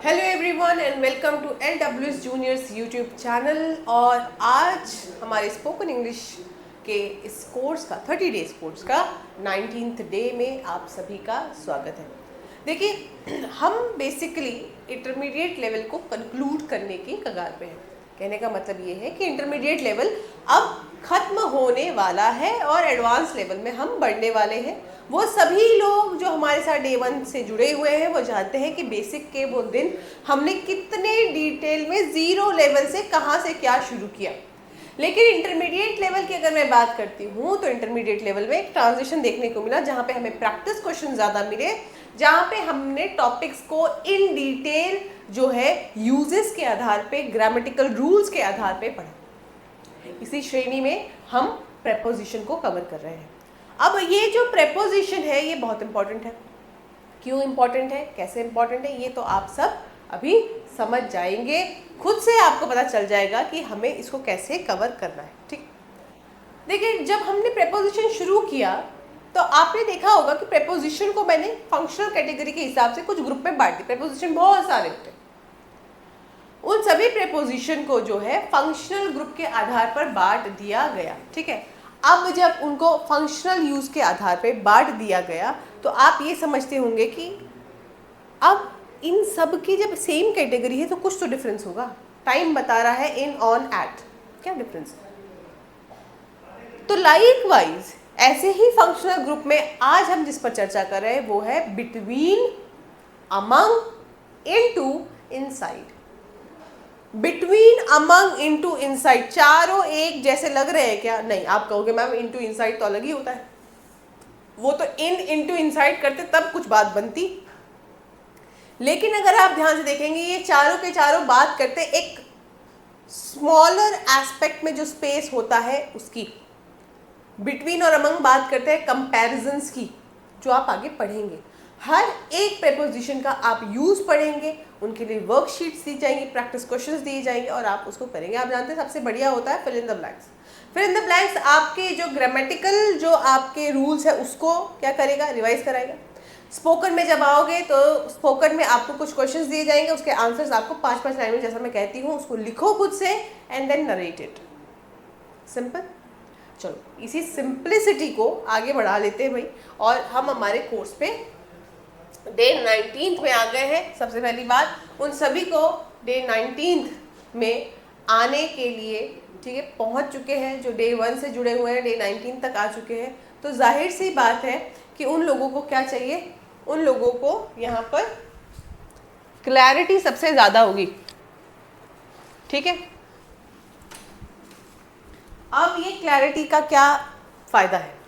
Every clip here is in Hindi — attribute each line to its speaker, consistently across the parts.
Speaker 1: Hello everyone and welcome to LWS juniors YouTube channel. और आज हमारे स्पोकन इंग्लिश के इस कोर्स का 30 डेज कोर्स का 19th डे में आप सभी का स्वागत है। देखिए, हम बेसिकली इंटरमीडिएट लेवल को कंक्लूड करने की कगार पे हैं। कहने का मतलब ये है कि इंटरमीडिएट लेवल अब खत्म होने वाला है और एडवांस लेवल में हम बढ़ने वाले हैं। वो सभी लोग जो हमारे साथ डे 1 से जुड़े हुए हैं वो जानते हैं कि बेसिक के वो दिन हमने कितने डिटेल में जीरो लेवल से कहाँ से क्या शुरू किया। लेकिन इंटरमीडिएट लेवल की अगर मैं बात करती हूँ तो इंटरमीडिएट लेवल में एक ट्रांजिशन देखने को मिला जहाँ पे हमें प्रैक्टिस क्वेश्चन ज़्यादा मिले, जहाँ पे हमने टॉपिक्स को इन डिटेल जो है यूजेस के आधार पे, ग्रामेटिकल रूल्स के आधार पे पढ़ा। इसी श्रेणी में हम प्रेपोजिशन को कवर कर रहे हैं। अब ये जो प्रेपोजिशन है ये बहुत इंपॉर्टेंट है। क्यों इंपॉर्टेंट है, कैसे इंपॉर्टेंट है, ये तो आप सब अभी समझ जाएंगे। खुद से आपको पता चल जाएगा कि हमें इसको कैसे कवर करना है। ठीक, देखिए, जब हमने प्रेपोजिशन शुरू किया तो आपने देखा होगा कि प्रेपोजिशन को मैंने फंक्शनल कैटेगरी के हिसाब से कुछ ग्रुप में बांट दी। प्रेपोजिशन बहुत सारे होते हैं, उन सभी प्रेपोजिशन को जो है फंक्शनल ग्रुप के आधार पर बांट दिया गया। ठीक है, अब जब उनको फंक्शनल यूज के आधार पे बांट दिया गया तो आप ये समझते होंगे कि अब इन सब की जब सेम कैटेगरी है तो कुछ तो डिफरेंस होगा। टाइम बता रहा है इन, ऑन, एट, क्या डिफरेंस। तो लाइकवाइज ऐसे ही फंक्शनल ग्रुप में आज हम जिस पर चर्चा कर रहे हैं वो है between, among, into, inside. Between, among, into, inside, चारों एक जैसे लग रहे हैं क्या? नहीं। आप कहोगे मैम इनटू इनसाइड तो अलग ही होता है, वो तो इन इनटू इनसाइड करते तब कुछ बात बनती। लेकिन अगर आप ध्यान से देखेंगे ये चारों के चारों बात करते एक स्मॉलर एस्पेक्ट में जो स्पेस होता है उसकी। बिटवीन और अमंग बात करते हैं कंपैरिजंस की, जो आप आगे पढ़ेंगे। हर एक प्रेपोजिशन का आप यूज पढ़ेंगे, उनके लिए वर्कशीट्स दी जाएंगी, प्रैक्टिस क्वेश्चंस दिए जाएंगे और आप उसको करेंगे। आप जानते हैं सबसे बढ़िया होता है fill in the blanks. Fill in the blanks आपके जो ग्रामेटिकल जो आपके रूल्स है उसको क्या करेगा, रिवाइज कराएगा। स्पोकन में जब आओगे तो स्पोकन में आपको कुछ क्वेश्चंस दिए जाएंगे, उसके आंसर्स आपको 5-5 लाइन में, जैसा मैं कहती हूँ, उसको लिखो खुद से and then narrate it. Simple. चलो, इसी सिंप्लिसिटी को आगे बढ़ा लेते हैं भाई, और हम हमारे कोर्स पे डे 19th में आ गए हैं। सबसे पहली बात, उन सभी को डे 19th में आने के लिए, ठीक है, पहुंच चुके हैं जो डे 1 से जुड़े हुए हैं, डे 19 तक आ चुके हैं। तो जाहिर सी बात है कि उन लोगों को क्या चाहिए, उन लोगों को यहाँ पर क्लैरिटी सबसे ज़्यादा होगी। ठीक है, अब ये क्लैरिटी का क्या फ़ायदा है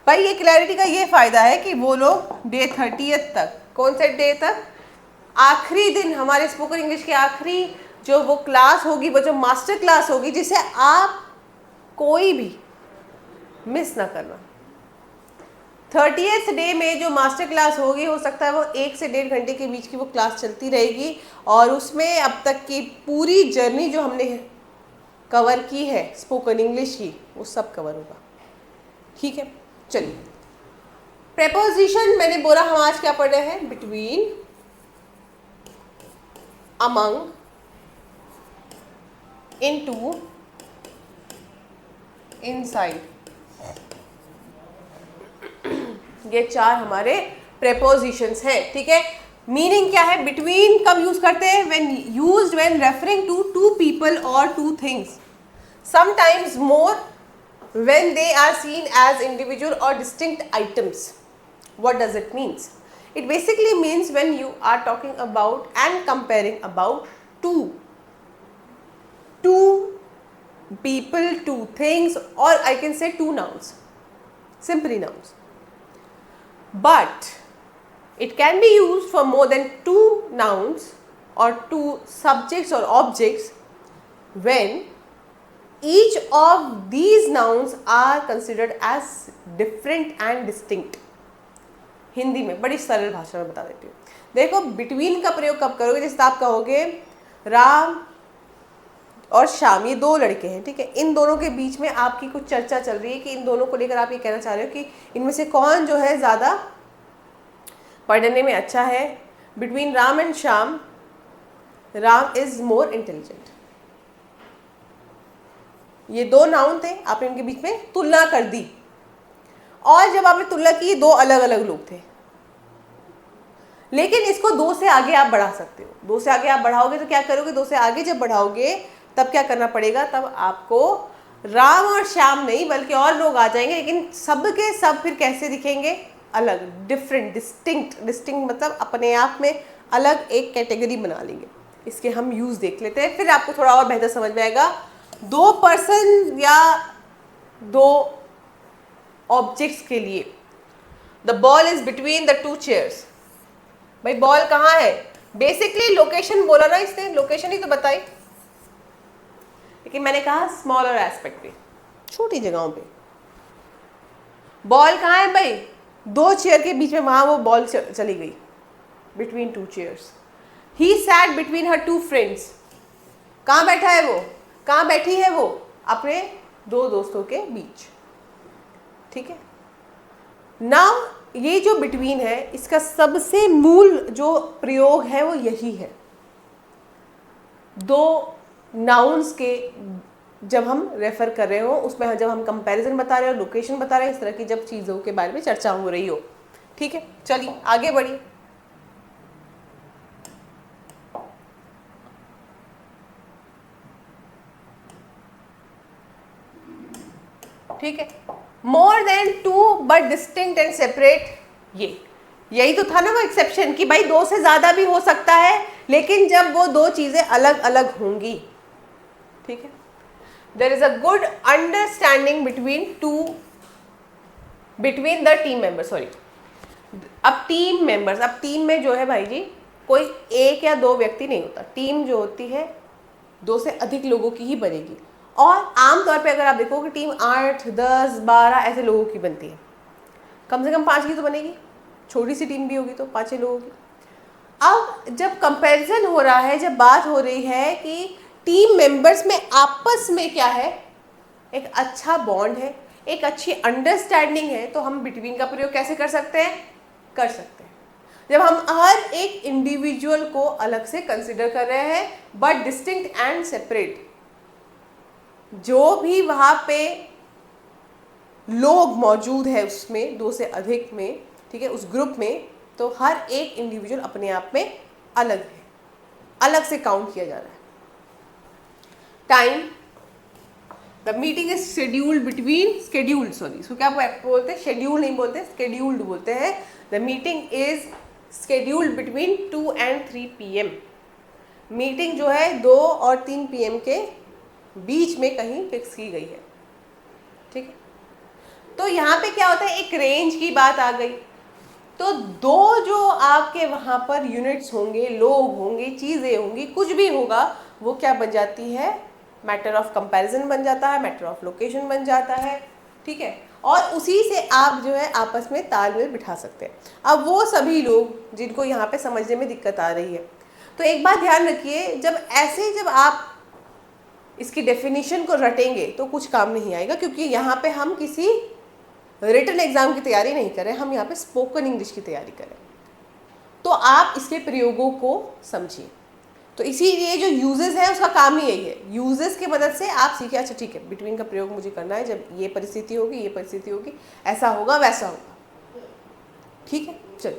Speaker 1: भाई? ये क्लैरिटी का ये फ़ायदा है कि वो लोग डे 30th तक, कौन से डे तक, आखिरी दिन, हमारे स्पोकन इंग्लिश की आखिरी जो वो क्लास होगी, वो जो मास्टर क्लास होगी, जिसे आप कोई भी मिस ना करना। 30th डे में जो मास्टर क्लास होगी, हो सकता है वो 1 से 1.5 घंटे के बीच की वो क्लास चलती रहेगी और उसमें अब तक की पूरी जर्नी जो हमने कवर की है स्पोकन इंग्लिश की, वो सब कवर होगा। ठीक है, चलिए, प्रेपोजिशन मैंने बोला हम आज क्या पढ़ रहे हैं, बिटवीन, अमंग, इनटू, इनसाइड। ये चार हमारे प्रेपोजिशंस हैं। ठीक है, मीनिंग क्या है? बिटवीन कब यूज करते हैं? When used when referring to to people और to things, sometimes more when they are seen as individual or distinct items. What does it means? It basically means when you are talking about and comparing about two people, two things, or I can say two nouns, simply nouns. But it can be used for more than two nouns or two subjects or objects when each of these nouns are considered as different and distinct. Hindi में बड़ी सरल भाषा में बता देती हूँ। देखो, बिटवीन का प्रयोग कब करोगे? जैसे आप कहोगे राम और श्याम, ये दो लड़के हैं, ठीक है, इन दोनों के बीच में आपकी कुछ चर्चा चल रही है कि इन दोनों को लेकर आप ये कहना चाह रहे हो कि इनमें से कौन जो है ज़्यादा पढ़ने में अच्छा है, between Ram and Shyam, Ram is more intelligent. ये दो नाउन थे, आपने इनके बीच में तुलना कर दी, और जब आपने तुलना की दो अलग अलग लोग थे, लेकिन इसको दो से आगे आप बढ़ा सकते हो। दो से आगे आप बढ़ाओगे तो क्या करोगे, दो से आगे जब बढ़ाओगे तब क्या करना पड़ेगा, तब आपको राम और श्याम नहीं बल्कि और लोग आ जाएंगे, लेकिन सब के सब फिर कैसे दिखेंगे, अलग, डिफरेंट, डिस्टिंक्ट। डिस्टिंक्ट मतलब अपने आप में अलग एक कैटेगरी बना लेंगे। इसके हम यूज देख लेते हैं, फिर आपको थोड़ा और बेहतर समझ में आएगा। दो पर्सन या दो ऑब्जेक्ट्स के लिए, the ball is between the two chairs. भाई बॉल कहाँ है, बेसिकली लोकेशन बोला ना इसने, लोकेशन ही तो बताई, लेकिन मैंने कहा स्मॉलर एस्पेक्ट पे, छोटी जगहों पे। बॉल कहाँ है भाई, दो चेयर के बीच में, वहां वो बॉल चली गई, between two chairs. He sat between her two friends. कहाँ बैठा है वो, कहाँ बैठी है वो, अपने दो दोस्तों के बीच। ठीक है, नाउ ये जो बिटवीन है, इसका सबसे मूल जो प्रयोग है वो यही है। दो नाउन्स के जब हम रेफर कर रहे हो, उसमें जब हम कंपैरिजन बता रहे हो, लोकेशन बता रहे हो, इस तरह की जब चीज़ों के बारे में चर्चा हो रही हो। ठीक है, चलिए आगे बढ़िए। ठीक है, more than two but distinct and separate, यही तो था ना वो एक्सेप्शन, कि भाई दो से ज्यादा भी हो सकता है, लेकिन जब वो दो चीजें अलग अलग होंगी। ठीक है, there is a good understanding between the team members. Sorry, अब टीम मेंबर्स, अब टीम में जो है भाई जी, कोई एक या दो व्यक्ति नहीं होता। टीम जो होती है दो से अधिक लोगों की ही बनेगी, और आमतौर पे अगर आप देखो कि टीम 8, 10, 12 ऐसे लोगों की बनती है, कम से कम 5 की तो बनेगी, छोटी सी टीम भी होगी तो 5 लोगों की। अब जब कंपैरिजन हो रहा है, जब बात हो रही है कि टीम मेंबर्स में आपस में क्या है, एक अच्छा बॉन्ड है, एक अच्छी अंडरस्टैंडिंग है, तो हम बिटवीन का प्रयोग कैसे कर सकते हैं, कर सकते हैं जब हम हर एक इंडिविजुअल को अलग से कंसिडर कर रहे हैं, बट डिस्टिंक्ट एंड सेपरेट। जो भी वहां पे लोग मौजूद है उसमें, दो से अधिक में, ठीक है, उस ग्रुप में, तो हर एक इंडिविजुअल अपने आप में अलग है, अलग से काउंट किया जा रहा है। Time, the meeting is scheduled between, scheduled, sorry, इसको क्या बोलते हैं, शेड्यूल नहीं बोलते, शेड्यूल्ड बोलते हैं। The meeting is scheduled between 2 and 3 PM। Meeting जो है 2 और 3 PM के बीच में कहीं फिक्स की गई है। ठीक है, तो यहाँ पे क्या होता है, एक रेंज की बात आ गई, तो दो जो आपके वहाँ पर यूनिट्स होंगे, लोग होंगे, चीज़ें होंगी, कुछ भी होगा, वो क्या बन जाती है, मैटर ऑफ कंपैरिजन बन जाता है, मैटर ऑफ लोकेशन बन जाता है। ठीक है, और उसी से आप जो है आपस में तालमेल बिठा सकते हैं। अब वो सभी लोग जिनको यहाँ पे समझने में दिक्कत आ रही है, तो एक बात ध्यान रखिए, जब आप इसकी डेफिनेशन को रटेंगे तो कुछ काम नहीं आएगा, क्योंकि यहाँ पे हम किसी रिटन एग्जाम की तैयारी नहीं करें, हम यहाँ पे स्पोकन इंग्लिश की तैयारी करें। तो आप इसके प्रयोगों को समझिए। तो इसीलिए जो यूजेस है उसका काम ही यही है, यूजेस की मदद से आप सीखे, अच्छा ठीक है, बिटवीन का प्रयोग मुझे करना है, जब ये परिस्थिति होगी, ये परिस्थिति होगी, ऐसा होगा, वैसा होगा। ठीक है, चलो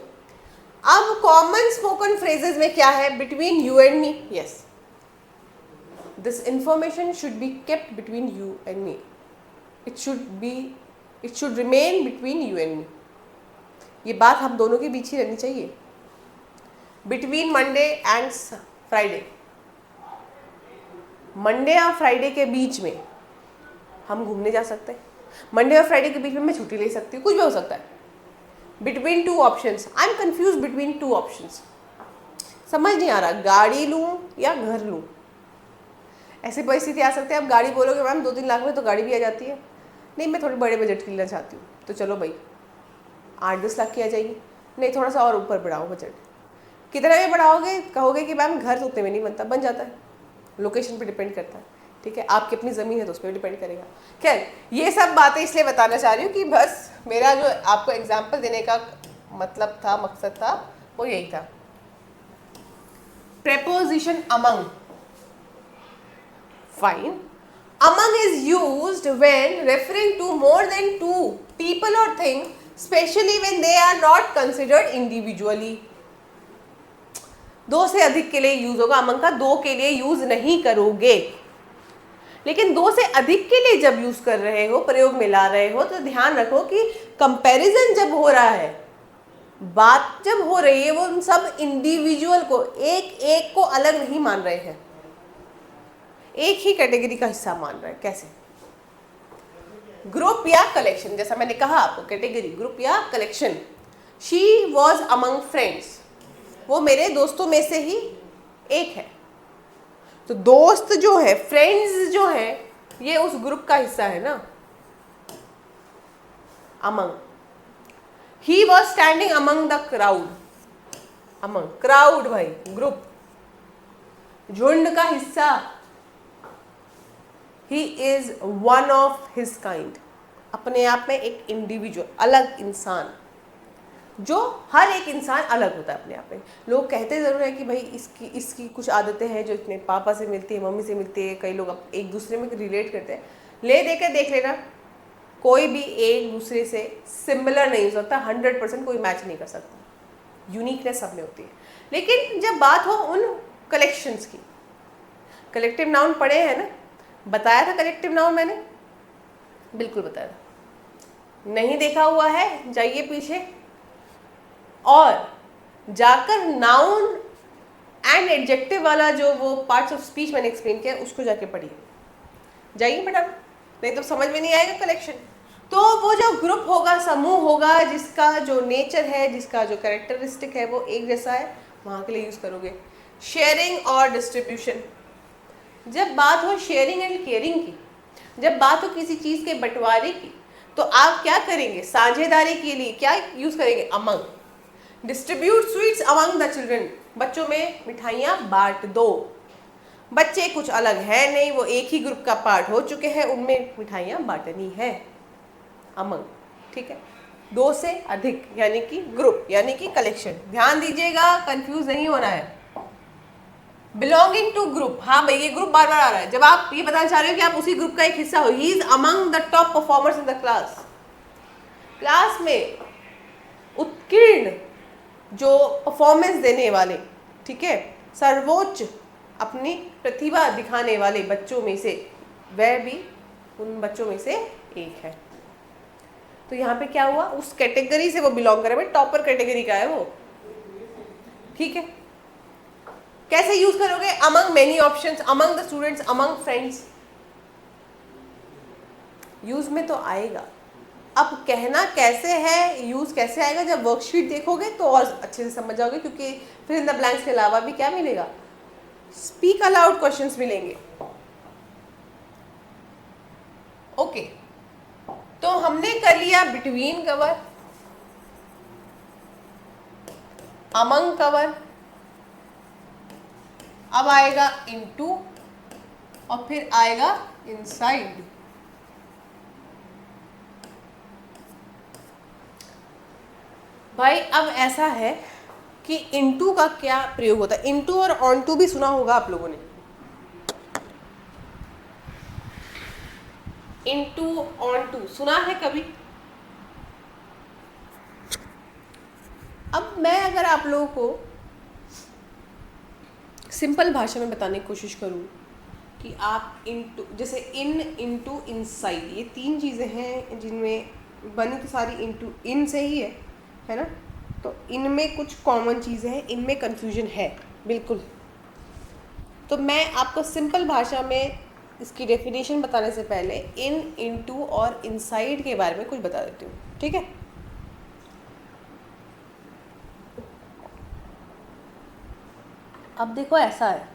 Speaker 1: अब कॉमन स्पोकन फ्रेजेस में क्या है, between you and me. Yes, this information should be kept between you and me. It should remain between you and me. ये बात हम दोनों के बीच ही रहनी चाहिए। Between Monday and Friday, Monday और फ्राइडे के बीच में हम घूमने जा सकते हैं, मंडे और फ्राइडे के बीच में मैं छुट्टी ले सकती हूँ, कुछ भी हो सकता है। Between two options, I am confused between two options. समझ नहीं आ रहा, गाड़ी लूँ या घर लूँ। ऐसी परिस्थिति आ सकती है, आप गाड़ी बोलोगे मैम 2-3 लाख में तो गाड़ी भी आ जाती है, नहीं मैं थोड़ी बड़े बजट की लेना चाहती हूँ, तो चलो भाई 8-10 लाख की आ जाएगी, नहीं थोड़ा सा और ऊपर बढ़ाओ बजट। कितना में बढ़ाओगे, कहोगे कि मैम घर तो उतने में नहीं बनता, बन जाता है, लोकेशन पे डिपेंड करता है। ठीक है, आपकी अपनी ज़मीन है तो उस पर डिपेंड करेगा। खैर, ये सब बातें इसलिए बताना चाह रही हूँ कि बस मेरा जो आपको एग्जाम्पल देने का मतलब था, मकसद था, वो यही था। preposition among. Fine. Among is used when referring to more than two people or things, especially when they are not considered individually. दो से अधिक के लिए यूज होगा among का, दो के लिए यूज नहीं करोगे। लेकिन दो से अधिक के लिए जब यूज कर रहे हो, प्रयोग में ला रहे हो, तो ध्यान रखो कि कंपैरिजन जब हो रहा है, बात जब हो रही है, वो उन सब इंडिविजुअल को, एक एक को अलग नहीं मान रहे हैं, एक ही कैटेगरी का हिस्सा मान रहे हैं। कैसे? ग्रुप या कलेक्शन, जैसा मैंने कहा आपको, कैटेगरी, ग्रुप या collection. She was among friends, वो मेरे दोस्तों में से ही एक है। तो दोस्त जो है, फ्रेंड्स जो है, ये उस ग्रुप का हिस्सा है ना, among. He was standing among the crowd, among crowd भाई, ग्रुप, झुंड का हिस्सा। He is one of his kind, अपने आप में एक इंडिविजुअल, अलग इंसान, जो हर एक इंसान अलग होता है अपने आप में। लोग कहते ज़रूर है कि भाई इसकी कुछ आदतें हैं जो अपने पापा से मिलती है, मम्मी से मिलती है, कई लोग एक दूसरे में रिलेट करते हैं। ले दे के देख लेना, कोई भी एक दूसरे से सिमिलर नहीं हो सकता, 100% कोई मैच नहीं कर सकता, यूनिकनेस सब में होती है। लेकिन जब बात हो उन कलेक्शंस की, कलेक्टिव नाउन पढ़े हैं ना, बताया था कलेक्टिव नाउन मैंने, बिल्कुल बताया था। नहीं देखा हुआ है, जाइए पीछे और जाकर नाउन एंड एडजेक्टिव वाला जो वो पार्ट्स ऑफ स्पीच मैंने एक्सप्लेन किया, उसको जाके पढ़िए, जाइए बेटा, नहीं तो समझ में नहीं आएगा कलेक्शन। तो वो जो ग्रुप होगा, समूह होगा, जिसका जो नेचर है, जिसका जो कैरेक्टरिस्टिक है वो एक जैसा है, वहाँ के लिए यूज़ करोगे। शेयरिंग और डिस्ट्रीब्यूशन, जब बात हो शेयरिंग एंड केयरिंग की, जब बात हो किसी चीज़ के बंटवारे की, तो आप क्या करेंगे? साझेदारी के लिए क्या यूज़ करेंगे? Among. Distribute sweets among the children, बच्चों में मिठाइयाँ बांट दो। बच्चे कुछ अलग है नहीं, वो एक ही ग्रुप का पार्ट हो चुके हैं, उनमें मिठाइयाँ बांटनी है, अमंग। ठीक है, दो से अधिक यानी कि ग्रुप यानी कि कलेक्शन। ध्यान दीजिएगा, कंफ्यूज नहीं होना है। बिलोंगिंग टू ग्रुप, हाँ भाई ये ग्रुप बार बार आ रहा है। जब आप ये बताना चाह रहे हो कि आप उसी ग्रुप का एक हिस्सा हो, he is among the top performers in the class, class में उत्कीर्ण जो परफॉर्मेंस देने वाले, ठीक है, सर्वोच्च अपनी प्रतिभा दिखाने वाले बच्चों में से, वह भी उन बच्चों में से एक है। तो यहाँ पे क्या हुआ? उस कैटेगरी से वो बिलोंग करे, भाई टॉपर कैटेगरी का है वो। ठीक है, कैसे यूज करोगे? Among many options, among the students, among friends, use में तो आएगा। अब कहना कैसे है, यूज कैसे आएगा, जब वर्कशीट देखोगे तो और अच्छे से समझ जाओगे, क्योंकि फिर इन द ब्लैंक्स के अलावा भी क्या मिलेगा? स्पीक अलाउड क्वेश्चंस मिलेंगे। ओके, तो हमने कर लिया बिटवीन कवर, अमंग कवर, अब आएगा इनटू और फिर आएगा इनसाइड। भाई अब ऐसा है कि इनटू का क्या प्रयोग होता है? इनटू और ऑनटू भी सुना होगा आप लोगों ने। इनटू ऑनटू सुना है कभी? अब मैं अगर आप लोगों को सिंपल भाषा में बताने की कोशिश करूं कि आप इनटू, जैसे इन, इनटू, इनसाइड, ये तीन चीज़ें हैं जिनमें बनी तो सारी इनटू, इन से ही है ना? तो इनमें कुछ कॉमन चीज़ें हैं, इनमें कन्फ्यूजन है बिल्कुल। तो मैं आपको सिंपल भाषा में इसकी डेफिनेशन बताने से पहले इन, इनटू और इनसाइड के बारे में कुछ बता देती हूँ, ठीक है? अब देखो ऐसा है,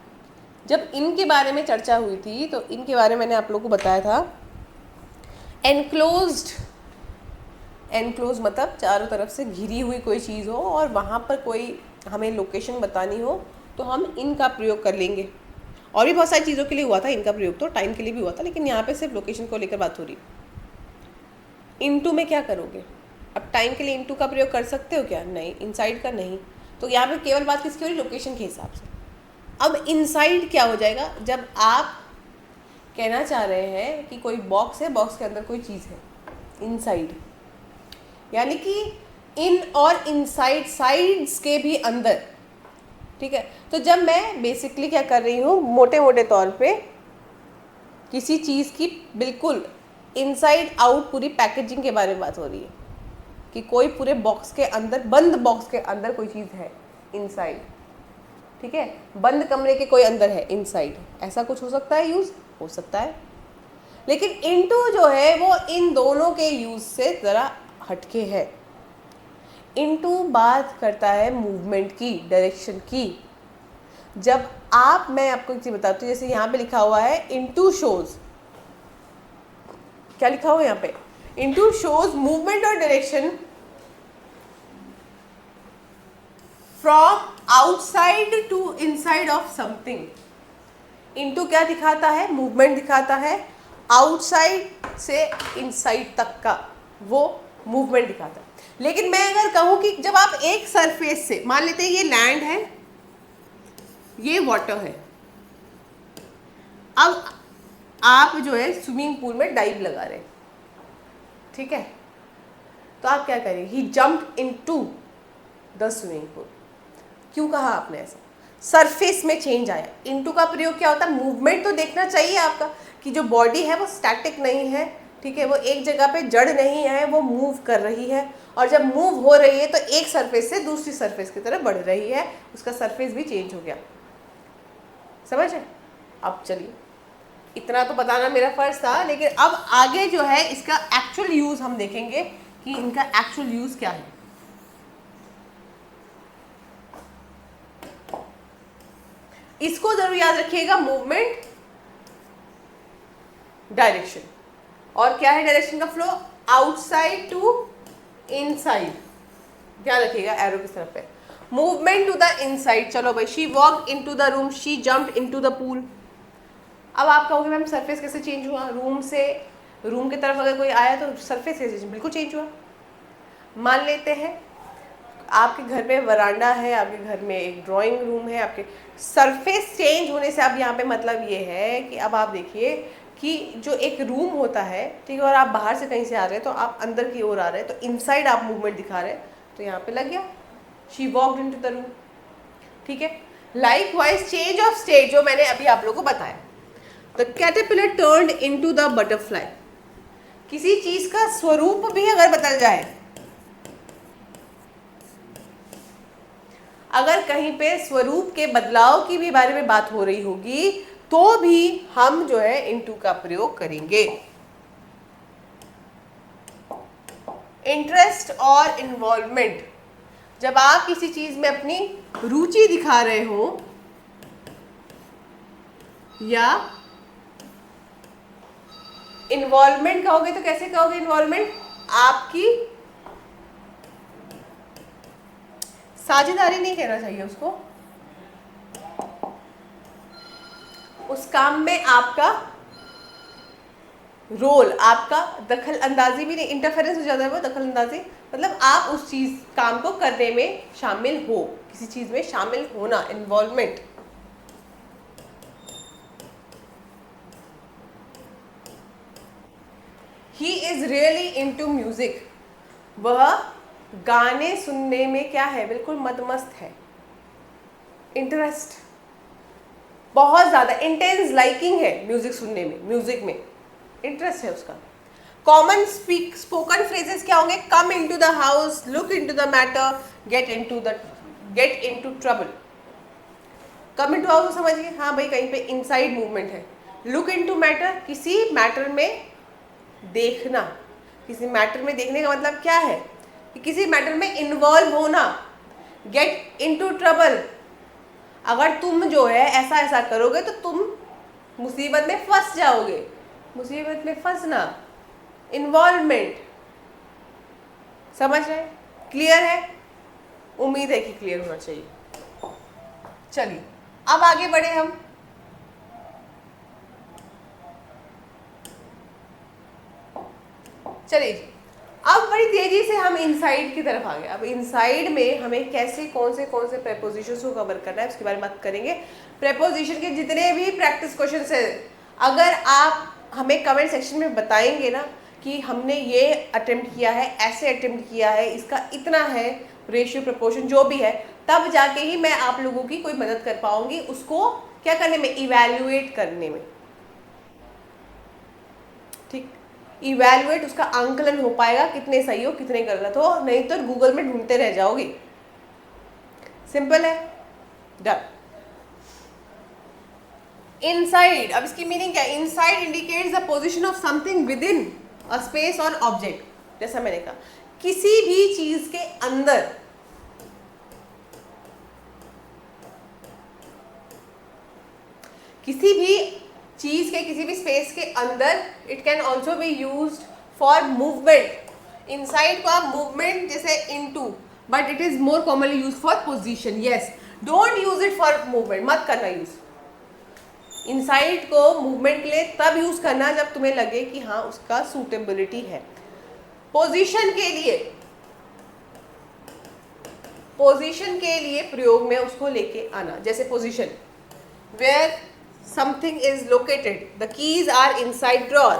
Speaker 1: जब इनके बारे में चर्चा हुई थी तो इनके बारे में मैंने आप लोगों को बताया था एनक्लोज्ड। एनक्लोज मतलब चारों तरफ से घिरी हुई कोई चीज़ हो और वहाँ पर कोई हमें लोकेशन बतानी हो तो हम इनका प्रयोग कर लेंगे। और भी बहुत सारी चीज़ों के लिए हुआ था इनका प्रयोग, तो टाइम के लिए भी हुआ था, लेकिन यहाँ पे सिर्फ लोकेशन को लेकर बात हो रही। इनटू में क्या करोगे? अब टाइम के लिए इनटू का प्रयोग कर सकते हो क्या? नहीं। इनसाइड का नहीं। तो यहाँ पे केवल बात किसकी हो रही? लोकेशन के हिसाब से। अब इनसाइड क्या हो जाएगा, जब आप कहना चाह रहे हैं कि कोई बॉक्स है, बॉक्स के अंदर कोई चीज़ है, इनसाइड, यानी कि इन और इनसाइड, साइड्स के भी अंदर, ठीक है। तो जब मैं बेसिकली क्या कर रही हूँ, मोटे मोटे तौर पे किसी चीज़ की बिल्कुल इनसाइड आउट पूरी पैकेजिंग के बारे में बात हो रही है कि कोई पूरे बॉक्स के अंदर, बंद बॉक्स के अंदर कोई चीज़ है इनसाइड, ठीक है। बंद कमरे के कोई अंदर है इनसाइड, ऐसा कुछ हो सकता है, यूज़ हो सकता है। लेकिन इनटू जो है वो इन दोनों के यूज़ से ज़रा हटके है। इनटू बात करता है मूवमेंट की, डायरेक्शन की। जब आप, मैं आपको एक चीज़ बताती हूँ, जैसे यहाँ पे लिखा हुआ है इनटू शोज, क्या लिखा हुआ है यहाँ पे, इनटू शोज मूवमेंट और direction from outside to inside of something. Into क्या दिखाता है, मूवमेंट दिखाता है, आउटसाइड से इनसाइड तक का वो मूवमेंट दिखाता है। लेकिन मैं अगर कहूँ कि जब आप एक सरफेस से, मान लेते हैं ये लैंड है, ये वाटर है, अब आप जो है स्विमिंग पूल में डाइव लगा रहे हैं, ठीक है, तो आप क्या करेंगे, he jumped into the swimming pool. क्यों कहा आपने ऐसा, सरफेस में चेंज आया। इनटू का प्रयोग क्या होता है, मूवमेंट तो देखना चाहिए आपका कि जो बॉडी है वो स्टैटिक नहीं है, ठीक है, वो एक जगह पे जड़ नहीं है, वो मूव कर रही है, और जब मूव हो रही है तो एक सरफेस से दूसरी सरफेस की तरफ बढ़ रही है, उसका सरफेस भी चेंज हो गया, समझ है। अब चलिए, इतना तो बताना मेरा फर्ज था, लेकिन अब आगे जो है इसका एक्चुअल यूज हम देखेंगे कि इनका एक्चुअल यूज क्या है। इसको जरूर याद रखिएगा, मूवमेंट, डायरेक्शन, और क्या है डायरेक्शन का फ्लो, आउटसाइड टू इनसाइड, ध्यान रखिएगा एरो किस तरफ है, मूवमेंट टू द इनसाइड। चलो भाई, she walk into the room, she jumped into the pool. अब आप कहोगे मैम सरफेस कैसे चेंज हुआ, रूम से, रूम की तरफ अगर कोई आया तो सरफेस कैसे, बिल्कुल चेंज हुआ। मान लेते हैं आपके घर में वरांडा है, आपके घर में एक ड्राइंग रूम है, आपके सरफेस चेंज होने से अब यहाँ पे मतलब ये है कि अब आप देखिए कि जो एक रूम होता है, ठीक है, और आप बाहर से कहीं से आ रहे हैं तो आप अंदर की ओर आ रहे हैं, तो इनसाइड आप मूवमेंट दिखा रहे हैं, तो यहाँ पे लग गया she walked into the room, ठीक है। Like wise change of state, जो मैंने अभी आप लोगों को बताया, the caterpillar turned into the butterfly. किसी चीज का स्वरूप भी अगर बदल जाए, अगर कहीं पे स्वरूप के बदलाव की भी बारे में बात हो रही होगी तो भी हम जो है इनटू का प्रयोग करेंगे। इंटरेस्ट और इन्वॉल्वमेंट, जब आप किसी चीज में अपनी रुचि दिखा रहे हो या इन्वॉल्वमेंट कहोगे तो कैसे कहोगे, इन्वॉल्वमेंट आपकी साझेदारी नहीं कहना चाहिए उसको, उस काम में आपका रोल, आपका दखल अंदाजी भी नहीं, इंटरफेरेंस हो जाता है वो, दखल अंदाजी मतलब आप उस चीज काम को करने में शामिल हो, किसी चीज में शामिल होना, involvement. He is really into music, वह गाने सुनने में क्या है, बिल्कुल मदमस्त है। इंटरेस्ट, बहुत ज्यादा इंटेंस लाइकिंग है म्यूजिक सुनने में, म्यूजिक में इंटरेस्ट है उसका। कॉमन स्पोकन फ्रेजेस क्या होंगे, come into the house, look into the matter, get into trouble. Come into house समझिए, हाँ भाई कहीं पे इनसाइड मूवमेंट है। लुक इनटू मैटर, किसी मैटर में देखना, किसी मैटर में देखने का मतलब क्या है कि किसी मैटर में इन्वॉल्व होना। गेट इनटू ट्रबल, अगर तुम जो है ऐसा ऐसा करोगे तो तुम मुसीबत में फंस जाओगे, मुसीबत में फंसना, इन्वॉल्वमेंट। समझ रहे, क्लियर है, उम्मीद है कि क्लियर होना चाहिए। चलिए अब आगे बढ़े हम। चलिए जी, अब बड़ी तेज तेजी से हम इनसाइड की तरफ आ गए। अब इनसाइड में हमें कैसे कौन से प्रेपोजिशंस को कवर करना है उसके बारे में बात करेंगे। प्रेपोजिशन के जितने भी प्रैक्टिस क्वेश्चंस हैं, अगर आप हमें कमेंट सेक्शन में बताएंगे ना कि हमने ये अटेम्प्ट किया है, ऐसे अटेम्प्ट किया है, इसका इतना है रेशियो प्रोपोर्शन जो भी है, तब जाके ही मैं आप लोगों की कोई मदद कर पाऊंगी उसको क्या करने में, इवैल्यूएट करने में। ठीक, इवैल्यूएट, उसका आंकलन हो पाएगा कितने सही हो कितने गलत हो, नहीं तो गूगल में ढूंढते रह जाओगे। सिंपल है, डन। इनसाइड, अब इसकी मीनिंग क्या है? Inside indicates the position of something with in a space और ऑब्जेक्ट। जैसा मैंने कहा, किसी भी चीज के अंदर, किसी भी चीज के किसी भी स्पेस के अंदर, it can also be used for movement. Inside का मूवमेंट जैसे into, but it is more commonly use for position. Yes, don't use it for movement, मत करना यूज। इनसाइड को मूवमेंट के लिए तब यूज करना जब तुम्हें लगे कि हाँ उसका सूटेबिलिटी है। पोजीशन के लिए, पोजीशन के लिए प्रयोग में उसको लेके आना, जैसे position, where something is located, the keys are inside drawer.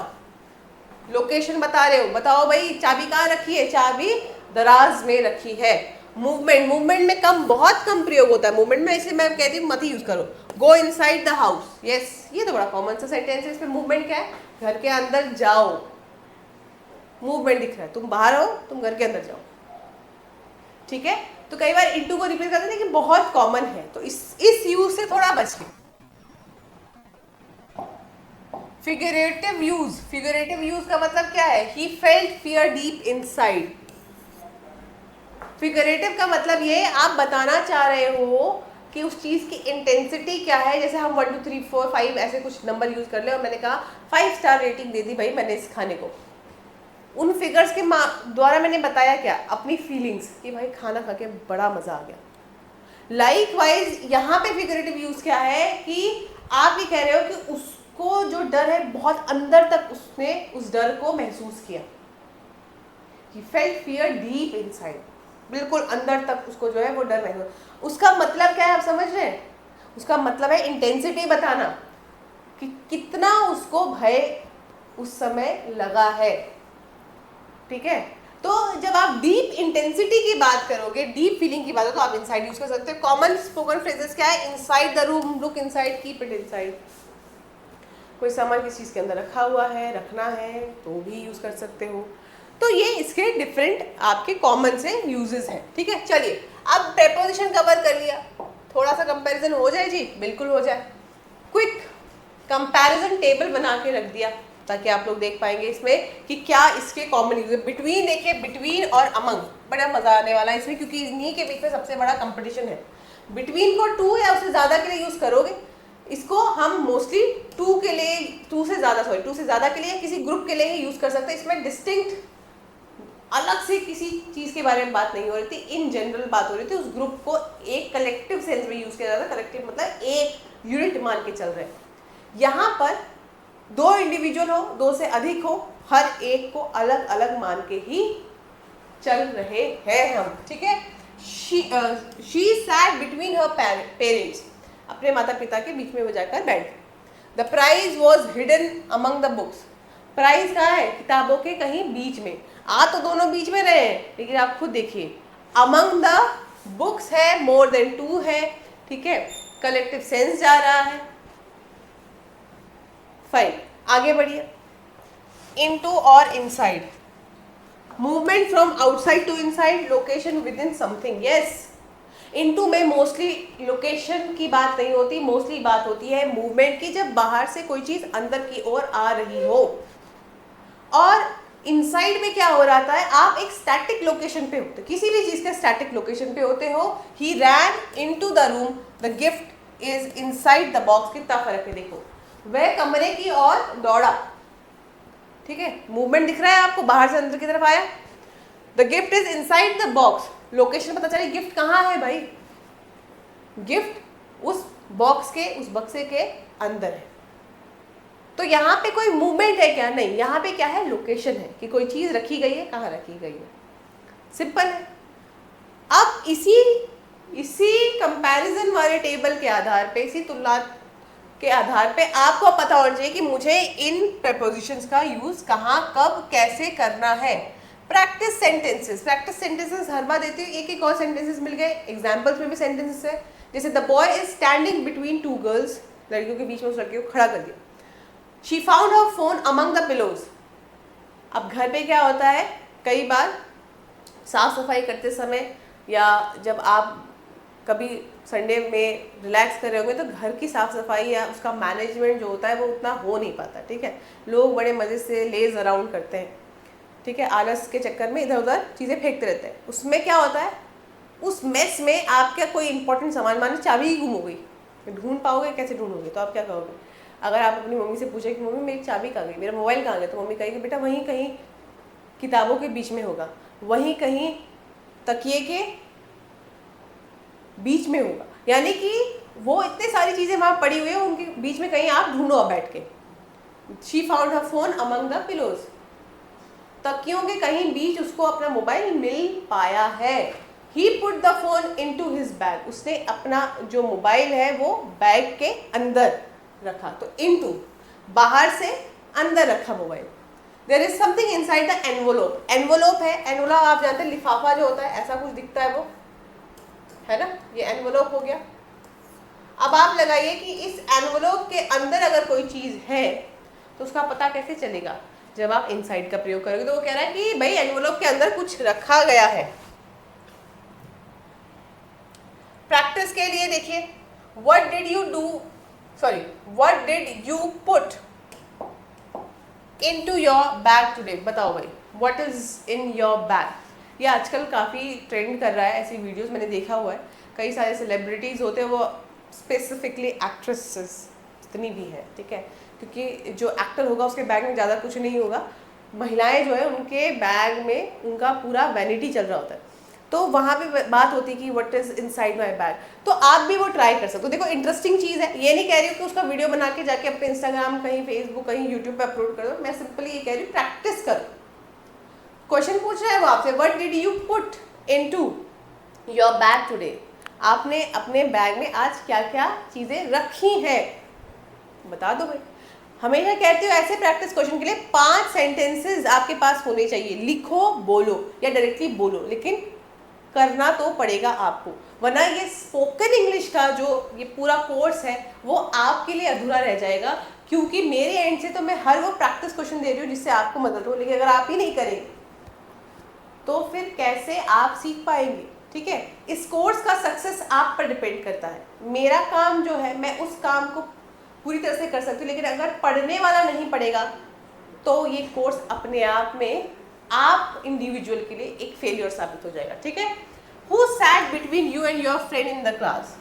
Speaker 1: Location बता रहे हो, बताओ भाई चाबी कहाँ रखी है, चाबी दराज में रखी है। मूवमेंट, मूवमेंट में कम, बहुत कम प्रयोग होता है मूवमेंट में, इसलिए मैं कहती हूँ मत ही यूज करो। Go inside the house, yes, ये तो बड़ा कॉमन सा सेंटेंस है। इसमें मूवमेंट क्या है? घर के अंदर जाओ, मूवमेंट दिख रहा है, तुम बाहर हो, तुम घर के अंदर जाओ। ठीक है, तो कई बार इनटू को रिप्लेस करते हैं लेकिन बहुत कॉमन है, तो इस यूज से थोड़ा बच के। फिगरेटिव यूज, फिगरेटिव यूज का मतलब क्या है? He felt fear deep inside. Figurative का मतलब ये, आप बताना चाह रहे हो कि उस चीज की इंटेंसिटी क्या है। जैसे हम 1 2 3 4 5 ऐसे कुछ नंबर यूज कर ले और मैंने कहा 5 स्टार रेटिंग दे दी भाई मैंने इस खाने को। उन फिगर्स के द्वारा मैंने बताया क्या? अपनी फीलिंग्स, कि भाई खाना खा के बड़ा मजा आ गया। लाइकवाइज यहाँ पे फिगरेटिव यूज क्या है कि आप ये कह रहे हो कि उसको जो डर है बहुत अंदर तक उसने उस डर को महसूस किया। He felt fear deep inside, बिल्कुल अंदर तक उसको जो है वो डर महसूस। उसका मतलब क्या है आप समझ रहे हैं? उसका मतलब है इंटेंसिटी बताना कि कितना उसको भय उस समय लगा है। ठीक है, तो जब आप डीप इंटेंसिटी की बात करोगे, डीप फीलिंग की बात हो, तो आप इनसाइड यूज कर सकते हो। कॉमन स्पोकन फ्रेजेस क्या है? Inside the room, look inside, keep it inside. कोई सामान किसी चीज के अंदर रखा हुआ है, रखना है, तो भी यूज कर सकते हो। तो ये इसके डिफरेंट आपके कॉमन से यूजेस हैं। ठीक है, चलिए अब प्रेपोजिशन कवर कर लिया, थोड़ा सा कंपैरिजन हो जाए जी, बिल्कुल हो जाए। क्विक कंपैरिजन टेबल बना के रख दिया ताकि आप लोग देख पाएंगे इसमें कि क्या इसके कॉमन यूज है। बिटवीन देखिए, बिटवीन और अमंग बड़ा मजा आने वाला है इसमें, क्योंकि इन्हीं के बीच में सबसे बड़ा कंपटीशन है। बिटवीन को 2 या उससे ज्यादा के लिए यूज करोगे, इसको हम मोस्टली 2 के लिए, 2 से ज्यादा के लिए, किसी ग्रुप के लिए ही यूज कर सकते हैं। इसमें डिस्टिंक्ट अलग से किसी चीज के बारे में बात नहीं हो रही थी, इन जनरल बात हो रही थी। उस ग्रुप को एक कलेक्टिव सेंस में यूज किया जाता है। कलेक्टिव मतलब एक यूनिट मान के चल रहे हैं। यहाँ पर 2 इंडिविजुअल हो, 2 से अधिक हो, हर एक को अलग अलग मान के ही चल रहे हैं हम। ठीक है, she sat between her parents, अपने माता पिता के बीच में वो जाकर बैठ। The prize was hidden among the books, prize कहाँ है? किताबों के कहीं बीच में। आ तो दोनों बीच में रहे हैं, लेकिन आप खुद देखिए, अमंग द बुक्स है, मोर देन 2 है। ठीक है, कलेक्टिव सेंस जा रहा है। फाइन, आगे बढ़िए। इनटू और inside, movement from outside to inside, location within something. Yes, into में मोस्टली लोकेशन की बात नहीं होती, मोस्टली बात होती है मूवमेंट की, जब बाहर से कोई चीज अंदर की ओर आ रही हो। और इनसाइड में क्या हो रहा है? आप एक स्टैटिक लोकेशन पे होते, किसी भी चीज के स्टैटिक लोकेशन पे होते हो। He ran into the room, the gift is inside the box. कितना फर्क है देखो, वह कमरे की ओर दौड़ा। ठीक है, मूवमेंट दिख रहा है आपको, बाहर से अंदर की तरफ आया। The gift is inside the box, location पता चली गिफ्ट कहाँ है भाई? गिफ्ट उस बॉक्स के, उस बक्से के अंदर है। तो यहाँ पे कोई मूवमेंट है क्या? नहीं, यहाँ पे क्या है? लोकेशन है कि कोई चीज रखी गई है, कहाँ रखी गई है। सिंपल है। अब इसी कंपैरिजन वाले टेबल के आधार पे, इसी तुलना के आधार पे आपको पता होना चाहिए कि मुझे इन प्रपोजिशंस का यूज कहाँ कब कैसे करना है। प्रैक्टिस सेंटेंसेस हर बार देती हूँ, एक एक और सेंटेंसेस मिल गए, एग्जाम्पल्स में भी सेंटेंसेस है। जैसे the boy is standing between two girls, लड़कियों के बीच में उस लड़की को खड़ा कर दिया। She found her phone among the pillows. अब घर पे क्या होता है, कई बार साफ सफाई करते समय या जब आप कभी संडे में रिलैक्स कर रहे होंगे तो घर की साफ सफाई या उसका मैनेजमेंट जो होता है वो उतना हो नहीं पाता, ठीक है। लोग बड़े मज़े से लेज अराउंड करते हैं, ठीक है, आलस के चक्कर में इधर उधर चीज़ें फेंकते रहते हैं। उसमें क्या होता है, उस मेस में आपका कोई इंपॉर्टेंट सामान, माने चाबी ही गुम हो गई, ढूंढ पाओगे कैसे ढूंढोगे, तो आप क्या करोगे। अगर आप अपनी मम्मी से पूछे कि मम्मी मेरी चाबी कहाँ गई, मेरा मोबाइल कहाँ गया, तो मम्मी कहेगी बेटा वहीं कहीं किताबों के बीच में होगा, वहीं कहीं तकिए के बीच में होगा। यानी कि वो इतनी सारी चीज़ें वहाँ पड़ी हुई है, उनके बीच में कहीं आप ढूंढो बैठ के। She found her phone among the pillows, तकियों के कहीं बीच उसको अपना मोबाइल मिल पाया है। He put the phone into his bag, उसने अपना जो मोबाइल है वो बैग के अंदर रखा, तो इनटू बाहर से अंदर रखा mobile. There is something inside the envelope, envelope है, एनवोलोप आप जानते हैं लिफाफा जो होता है ऐसा कुछ दिखता है वो, है ना, ये एनवोलोप हो गया। अब आप लगाइए कि इस एनवोलोप के अंदर अगर कोई चीज़ है तो उसका पता कैसे चलेगा, जब आप इनसाइड का प्रयोग करोगे। तो वो कह रहा है कि भाई एनवोलोप के अंदर कुछ रखा गया है। प्रैक्टिस के लिए देखिए, what did you put into your bag today, बताओ भाई what is in your bag. ये आजकल काफ़ी ट्रेंड कर रहा है, ऐसी वीडियोस मैंने देखा हुआ है। कई सारे सेलिब्रिटीज़ होते हैं, वो स्पेसिफिकली एक्ट्रेसेस जितनी भी है, ठीक है, क्योंकि जो एक्टर होगा उसके बैग में ज़्यादा कुछ नहीं होगा, महिलाएं जो है उनके बैग में उनका पूरा वैनिटी चल रहा होता है, तो वहाँ पे बात होती है कि what is inside my bag. तो आप भी वो ट्राई कर सकते हो। देखो इंटरेस्टिंग चीज़ है, ये नहीं कह रही हूँ कि उसका वीडियो बना के जाके अपने इंस्टाग्राम कहीं फेसबुक कहीं यूट्यूब पे अपलोड कर दो, मैं सिंपली ये कह रही हूँ प्रैक्टिस करो। क्वेश्चन पूछ रहा है वो आपसे, what did you put into your bag today, आपने अपने बैग में आज क्या क्या चीज़ें रखी हैं, बता दो भाई। हमेशा कहती हूँ ऐसे प्रैक्टिस क्वेश्चन के लिए 5 सेंटेंसेस आपके पास होने चाहिए, लिखो बोलो या डायरेक्टली बोलो, लेकिन करना तो पड़ेगा आपको, वरना ये स्पोकन इंग्लिश का जो ये पूरा कोर्स है वो आपके लिए अधूरा रह जाएगा। क्योंकि मेरे एंड से तो मैं हर वो प्रैक्टिस क्वेश्चन दे रही हूँ जिससे आपको मदद हो, लेकिन अगर आप ही नहीं करेंगे तो फिर कैसे आप सीख पाएंगे, ठीक है। इस कोर्स का सक्सेस आप पर डिपेंड करता है। मेरा काम जो है मैं उस काम को पूरी तरह से कर सकती हूँ, लेकिन अगर पढ़ने वाला नहीं पढ़ेगा तो ये कोर्स अपने आप में आप इंडिविजुअल के लिए एक फेलियर साबित हो जाएगा, ठीक है। Who sat between you and your friend in the class,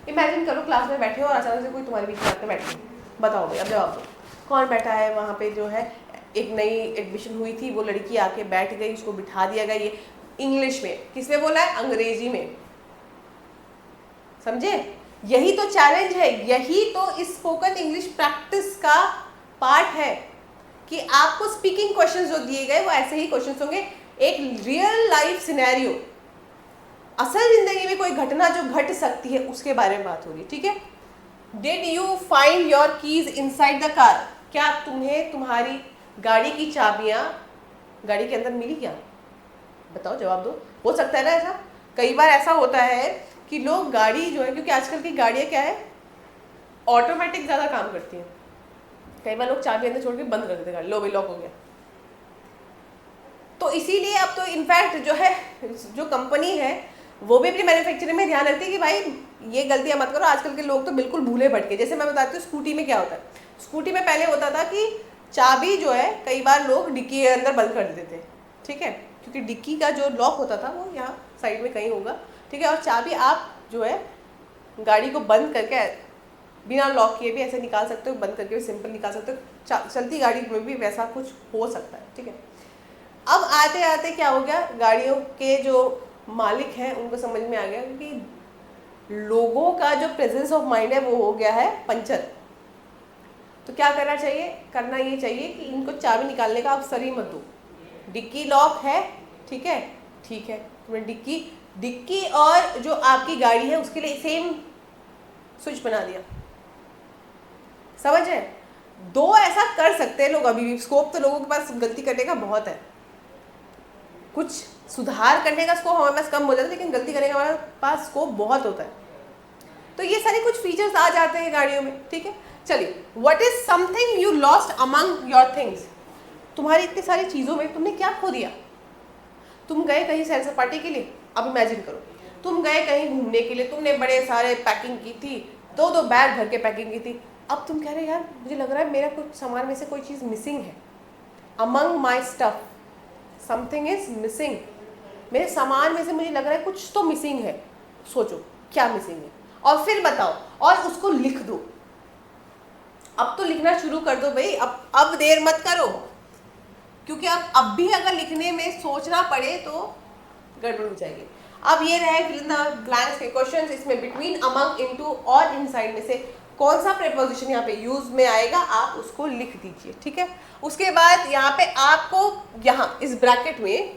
Speaker 1: imagine करो क्लास में बैठे हो और अचानक से कोई तुम्हारे बीच में आकर बैठे, बताओ भाई, अब जवाब दो, कौन बैठा है वहाँ पे। जो है एक नई एडमिशन हुई थी, वो लड़की आके बैठ गई, उसको बिठा दिया गया। ये इंग्लिश में, किसमें बोला है, अंग्रेजी में, समझे। यही तो चैलेंज है, यही तो इस स्पोकन इंग्लिश प्रैक्टिस का पार्ट है कि आपको स्पीकिंग क्वेश्चंस जो दिए गए वो ऐसे ही क्वेश्चंस होंगे, एक रियल लाइफ सिनेरियो, असल जिंदगी में कोई घटना जो घट सकती है उसके बारे में बात होगी, ठीक है। Did you find your keys inside the car, क्या तुम्हें तुम्हारी गाड़ी की चाबियां गाड़ी के अंदर मिली क्या, बताओ, जवाब दो। हो सकता है ना ऐसा, कई बार ऐसा होता है कि लोग गाड़ी जो है, क्योंकि आजकल की गाड़ियाँ क्या है ऑटोमेटिक ज़्यादा काम करती हैं, कई बार लोग चाबी अंदर छोड़ के बंद कर देते गाड़ी, लो भाई लॉक हो गया। तो इसीलिए अब तो इनफैक्ट जो है जो कंपनी है वो भी अपनी मैन्युफैक्चरिंग में ध्यान रखती है कि भाई ये गलतियाँ मत करो। आजकल के लोग तो बिल्कुल भूले भटके, जैसे मैं बताती हूँ स्कूटी में क्या होता है। स्कूटी में पहले होता था कि चाबी जो है कई बार लोग डिक्की के अंदर बंद कर देते थे, ठीक है, क्योंकि डिक्की का जो लॉक होता था वो यहाँ साइड में कहीं होगा, ठीक है, और चाबी आप जो है गाड़ी को बंद करके बिना लॉक किए भी ऐसे निकाल सकते हो, बंद करके भी सिंपल निकाल सकते हो, चलती गाड़ी में भी वैसा कुछ हो सकता है, ठीक है। अब आते आते क्या हो गया, गाड़ियों के जो मालिक हैं उनको समझ में आ गया कि लोगों का जो प्रेजेंस ऑफ माइंड है वो हो गया है पंचर। तो क्या करना चाहिए, करना ये चाहिए कि इनको चाबी निकालने का आप सर ही मत दो, डिक्की लॉक है, ठीक है, ठीक है, तुमने डिक्की और जो आपकी गाड़ी है उसके लिए सेम स्विच बना दिया। समझ रहे? दो ऐसा कर सकते हैं लोग अभी भी, स्कोप तो लोगों के पास गलती करने का बहुत है, कुछ सुधार करने का स्कोप हमारे पास कम हो जाता है, लेकिन गलती करने का हमारे पास स्कोप बहुत होता है। तो ये सारे कुछ फीचर्स आ जाते हैं गाड़ियों में, ठीक है। चलिए, what is something you lost among your things? तुम्हारी इतनी सारी चीज़ों में तुमने क्या खो दिया? तुम गए कहीं सैर सपाटे के लिए, अब इमेजिन करो तुम गए कहीं घूमने के लिए, तुमने बड़े सारे पैकिंग की थी, दो बैग भर के पैकिंग की थी, अब तुम कह रहे यार मुझे लग रहा है मेरा कुछ सामान में से कोई चीज़ मिसिंग है। Among my stuff something is missing, मेरे सामान में से मुझे लग रहा है कुछ तो मिसिंग है। सोचो क्या मिसिंग है और फिर बताओ, और उसको लिख दो। अब तो लिखना शुरू कर दो भाई, अब देर मत करो, क्योंकि अब भी अगर लिखने में सोचना पड़े तो गड़बड़ हो जाएगी। अब ये रहे फिल इन द ब्लैंक्स के क्वेश्चंस। इसमें बिटवीन, अमंग, इनटू और इनसाइड में से कौन सा प्रीपोजिशन यहाँ पे यूज में आएगा, आप उसको लिख दीजिए, ठीक है। उसके बाद यहाँ पे आपको यहाँ इस ब्रैकेट में,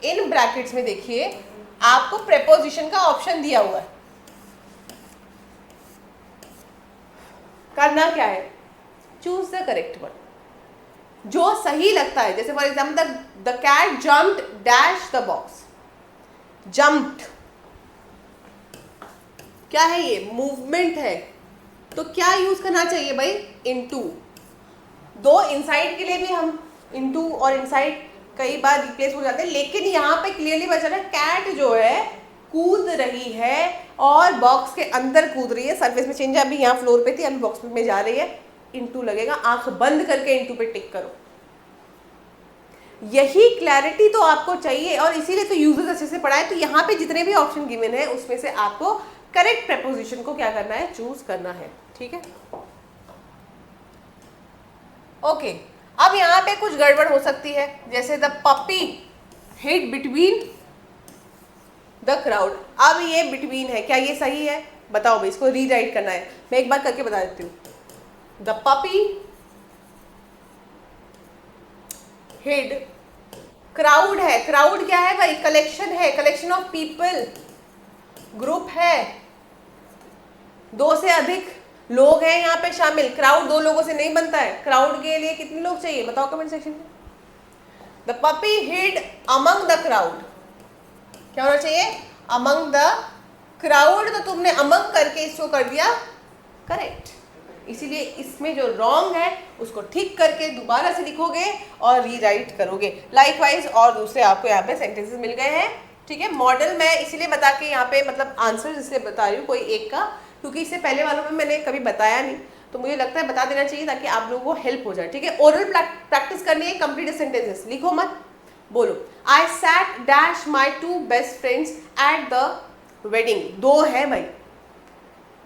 Speaker 1: इन ब्रैकेट्स में देखिए आपको प्रीपोजिशन का ऑप्शन दिया हुआ है। करना क्या है, चूज द करेक्ट वन, जो सही लगता है। जैसे for example the cat jumped dash the box. Jumped क्या है, ये मूवमेंट है, तो क्या यूज करना चाहिए भाई, इनटू। दो इनसाइड के लिए भी हम इनटू और इनसाइड कई बार रिप्लेस हो जाते हैं, लेकिन यहाँ पे क्लियरली पता चला कैट जो है कूद रही है और बॉक्स के अंदर कूद रही है। सरफेस में चेंज है, अभी यहाँ फ्लोर पे थी, अभी बॉक्स में जा रही है, इनटू लगेगा। आंख बंद करके इनटू पे टिक करो। यही क्लैरिटी तो आपको चाहिए और इसीलिए तो यूजर्स अच्छे से पढ़ाए। तो यहाँ पे जितने भी ऑप्शन गिवन है उसमें से आपको करेक्ट प्रीपोजिशन को क्या करना है, चूज करना है, ठीक है। ओके, अब यहाँ पे कुछ गड़बड़ हो सकती है, जैसे the puppy hid between the crowd. अब ये बिटवीन है, क्या ये सही है, बताओ भाई, इसको रीराइट करना है। मैं एक बार करके बता देती हूँ। द पपी हिड, क्राउड है, क्राउड क्या है भाई, कलेक्शन है, कलेक्शन ऑफ पीपल, ग्रुप है, दो से अधिक लोग हैं यहाँ पे शामिल। क्राउड दो लोगों से नहीं बनता है, क्राउड के लिए कितने लोग चाहिए बताओ कमेंट सेक्शन में। The puppy hid among the crowd, क्या होना चाहिए, अमंग द क्राउड। तो तुमने अमंग करके इसको कर दिया करेक्ट, इसीलिए इसमें जो रॉन्ग है उसको ठीक करके दोबारा से लिखोगे और रीराइट करोगे। लाइकवाइज और दूसरे आपको यहाँ पे सेंटेंसेस मिल गए हैं, ठीक है। मॉडल मैं इसीलिए बता के यहाँ पे मतलब आंसर इसलिए बता रही हूँ कोई एक का, क्योंकि इससे पहले वालों में मैंने कभी बताया नहीं, तो मुझे लगता है बता देना चाहिए ताकि आप लोगों को हेल्प हो जाए, ठीक है। ओरल प्रैक्टिस करनी है, कंप्लीट सेंटेंसेस लिखो मत, बोलो I sat dash my 2 best friends at the wedding. दो है भाई,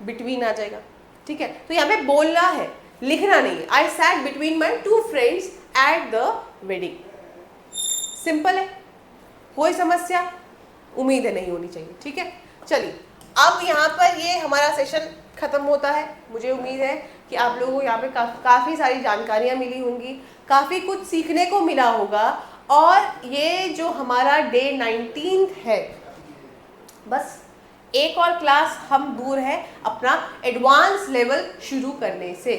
Speaker 1: बिटवीन आ जाएगा, ठीक है। तो यहाँ पे बोलना है, लिखना नहीं है। I sat between my 2 friends at the wedding. Simple है, कोई समस्या उम्मीद है नहीं होनी चाहिए, ठीक है। चलिए, अब यहाँ पर ये हमारा सेशन खत्म होता है। मुझे उम्मीद है कि आप लोगों को यहाँ पे काफ़ी सारी जानकारियाँ मिली होंगी, काफ़ी कुछ सीखने को मिला होगा। और ये जो हमारा डे 19 है, बस एक और क्लास हम दूर है अपना एडवांस लेवल शुरू करने से।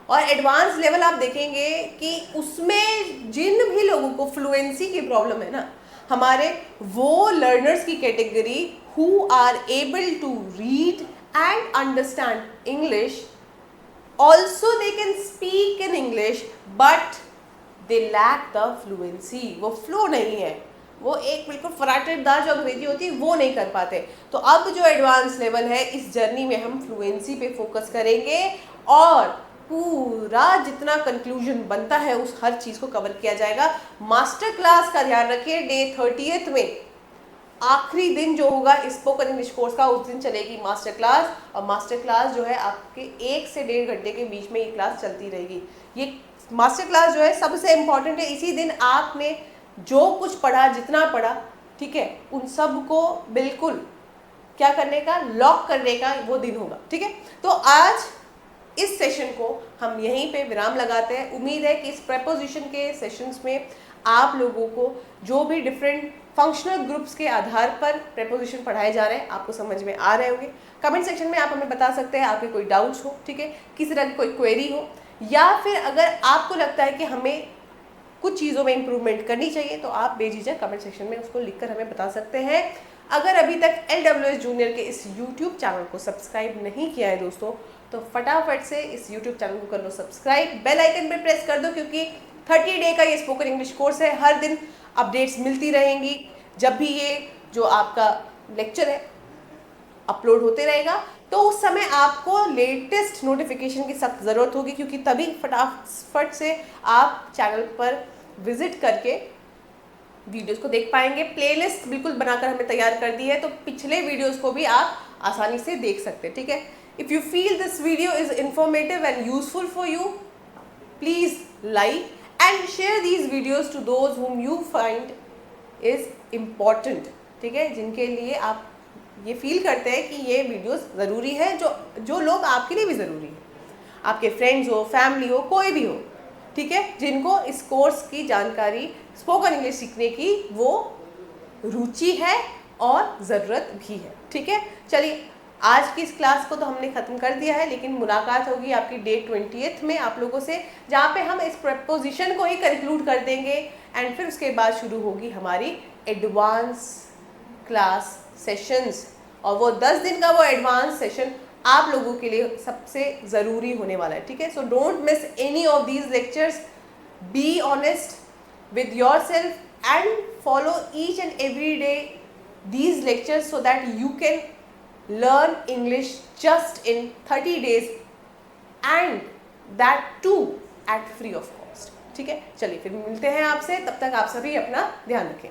Speaker 1: और एडवांस लेवल आप देखेंगे कि उसमें जिन भी लोगों को फ्लुएंसी की प्रॉब्लम है ना, हमारे वो लर्नर्स की category who are able to read and understand English, also they can speak in English but they lack the fluency. वो फ्लो नहीं है, वो एक बिल्कुल फराटेदार जो अंग्रेजी होती है वो नहीं कर पाते। तो अब जो एडवांस लेवल है, इस जर्नी में हम फ्लुएंसी पे फोकस करेंगे और पूरा जितना कंक्लूजन बनता है उस हर चीज़ को कवर किया जाएगा। मास्टर क्लास का ध्यान रखिए, डे 30th में आखिरी दिन जो होगा स्पोकन इंग्लिश कोर्स का, उस दिन चलेगी मास्टर क्लास। और मास्टर क्लास जो है आपके 1 से 1.5 घंटे के बीच में ये क्लास चलती रहेगी। ये मास्टर क्लास जो है सबसे इम्पॉर्टेंट है। इसी दिन आपने जो कुछ पढ़ा, जितना पढ़ा, ठीक है, उन सब को बिल्कुल क्या करने का, लॉक करने का वो दिन होगा, ठीक है। तो आज इस सेशन को हम यहीं पे विराम लगाते हैं। उम्मीद है कि इस प्रेपोजिशन के सेशंस में आप लोगों को जो भी डिफरेंट फंक्शनल ग्रुप्स के आधार पर प्रेपोजिशन पढ़ाए जा रहे हैं आपको समझ में आ रहे होंगे। कमेंट सेक्शन में आप हमें बता सकते हैं आपके कोई डाउट्स हो, ठीक है, किसी तरह की कोई क्वेरी हो, या फिर अगर आपको लगता है कि हमें कुछ चीज़ों में इंप्रूवमेंट करनी चाहिए तो आप बेझिझक कमेंट सेक्शन में उसको लिखकर हमें बता सकते हैं। अगर अभी तक LWS जूनियर के इस YouTube चैनल को सब्सक्राइब नहीं किया है दोस्तों, तो फटाफट से इस YouTube चैनल को कर लो सब्सक्राइब, बेल आइकन पे प्रेस कर दो, क्योंकि 30 डे का ये स्पोकन इंग्लिश कोर्स है। हर दिन अपडेट्स मिलती रहेंगी। जब भी ये जो आपका लेक्चर है अपलोड होते रहेगा तो उस समय आपको लेटेस्ट नोटिफिकेशन की सख्त ज़रूरत होगी, क्योंकि तभी फटाफट से आप चैनल पर विजिट करके वीडियोस को देख पाएंगे। प्लेलिस्ट बिल्कुल बनाकर हमने तैयार कर दी है, तो पिछले वीडियोस को भी आप आसानी से देख सकते हैं, ठीक है। If you feel this video is informative and useful for you, please like and share these videos to those whom you find is important, ठीक है, जिनके लिए आप ये फील करते हैं कि ये वीडियोस ज़रूरी है, जो लोग आपके लिए भी ज़रूरी है, आपके फ्रेंड्स हो, फैमिली हो, कोई भी हो, ठीक है, जिनको इस कोर्स की जानकारी, स्पोकन इंग्लिश सीखने की वो रुचि है और ज़रूरत भी है, ठीक है। चलिए, आज की इस क्लास को तो हमने ख़त्म कर दिया है, लेकिन मुलाकात होगी आपकी डे 20th में आप लोगों से, जहाँ पे हम इस प्रपोजिशन को ही कंक्लूड कर देंगे एंड फिर उसके बाद शुरू होगी हमारी एडवांस क्लास सेशंस, और वो 10 दिन का वो एडवांस सेशन आप लोगों के लिए सबसे ज़रूरी होने वाला है, ठीक है। So don't miss any of these lectures, be honest with yourself and follow each and every day these lectures so that you can learn English just in 30 days and that too at free of cost, ठीक है। चलिए फिर मिलते हैं आपसे, तब तक आप सभी अपना ध्यान रखें।